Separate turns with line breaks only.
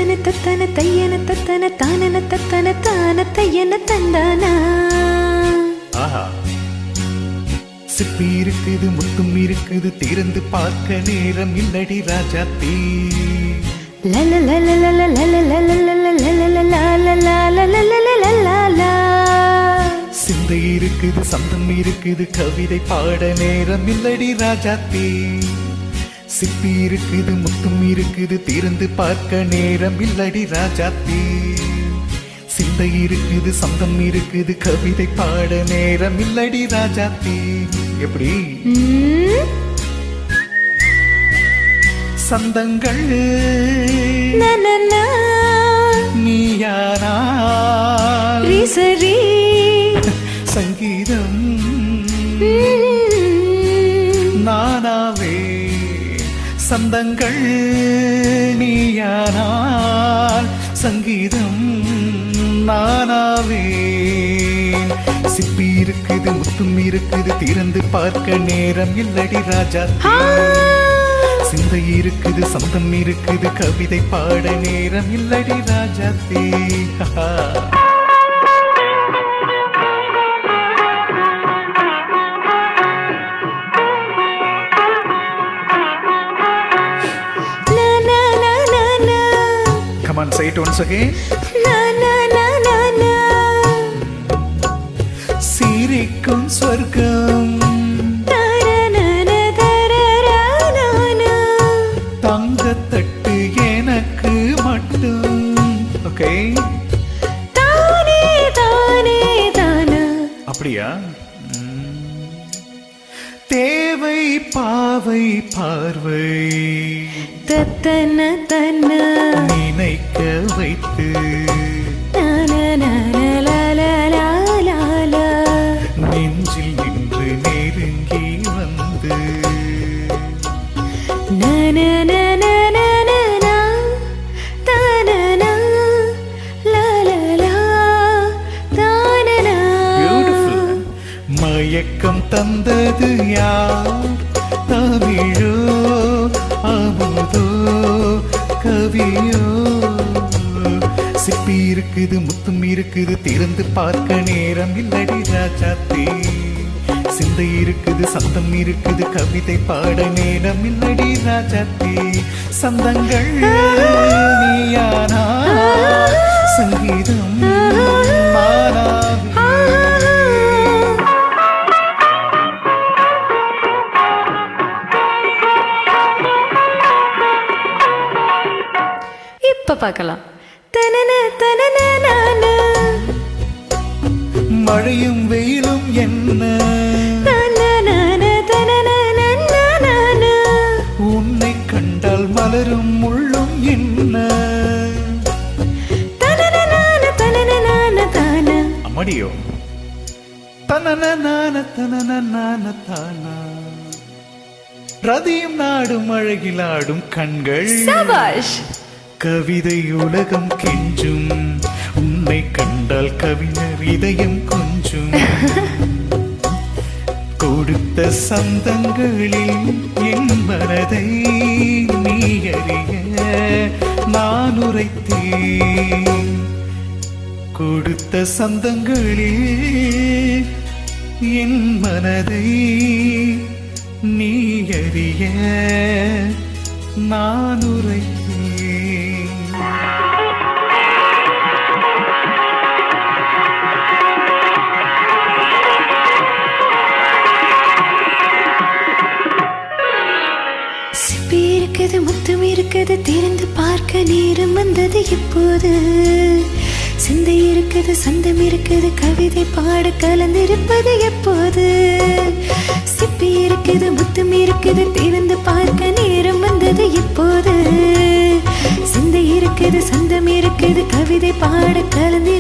தத்தன தத்தன தையன தத்தன தானன தத்தன தான தையன தந்தானா.
சிப்பி இருக்குது முத்தும் இருக்குது திறந்து பார்க்க நேரம் இல்லடி ராஜாத்தி. சிந்தை இருக்குது சந்தம் இருக்குது கவிதை பாட நேரம் இல்லடி ராஜாத்தி. சிப்பி இருக்குது முத்தும் இருக்குது திறந்து பார்க்க நேரம் இல்லடி ராஜாத்தி. சிந்தை இருக்குது சந்தம் இருக்குது கவிதை பாட நேரம் இல்லடி ராஜாத்தி. எப்படி சந்தங்கள் நீயானால்
சரி
சங்கீதம் நானாவே. சந்தங்கள் நீயானால் சங்கீதம் நானாவே. சிப்பி இருக்குது முத்தும் இருக்குது திறந்து பார்க்க நேரம் இல்லடி ராஜாத்தி. சிந்தை இருக்குது சந்தம் இருக்குது கவிதை பாட நேரம் இல்லடி Rajathi. Come on, say it once again. சிரிக்கும் ஸ்வர்க்கம் தங்கத்தட்டு எனக்கு மட்டும். ஓகே
தானே தானே தானா.
அப்படியா? தேவை பாவை பார்வை
தத்தன தன்ன
நினைக்க வைத்து நெஞ்சில் நின்று நெருங்கி வந்து மயக்கம் தந்தது யார்? தமிழோ அமுதோ கவியோ? சிப்பி இருக்குது முத்தும் இருக்குது திறந்து பார்க்க நேரம் இல்லடி ராஜாத்தி. சிந்தை இருக்குது சந்தம் இருக்குது கவிதை பாட நேரம் இல்லடி ராஜாத்தி. சந்தங்கள் நீயானா சங்கீதம் நானாவே.
இப்ப பார்க்கலாம்.
மழையும் வெயிலும் என்ன உன்னை கண்டால் மலரும் முள்ளும் என்ன? அம்மாடியோ தனன தனன தானா. ரதியும் நாடும் அழகிலாடும் கண்கள் கவிதை உலகம் கெஞ்சும். உன்னை கண்டால் கவிஞர் இதயம் கொஞ்சும். கொடுத்த சந்தங்களில் என் மனதை நீ அறிய நான் உரைத்தேன். கொடுத்த சந்தங்களில் என் மனதை நீ அறிய நான் உரைத்தேன்.
சிப்பி இருக்குது முத்தம் இருக்குது திறந்து பார்க்க நேரம் வந்தது இப்போது. சிந்தை இருக்குது சந்தம் இருக்குது கவிதை பாட கலந்திருப்பது எப்போது. சிப்பி இருக்குது முத்தம் இருக்குது திறந்து பார்க்க நேரம் வந்தது இப்போது. சிந்தை இருக்குது சந்தம் இருக்குது கவிதை பாட கலந்து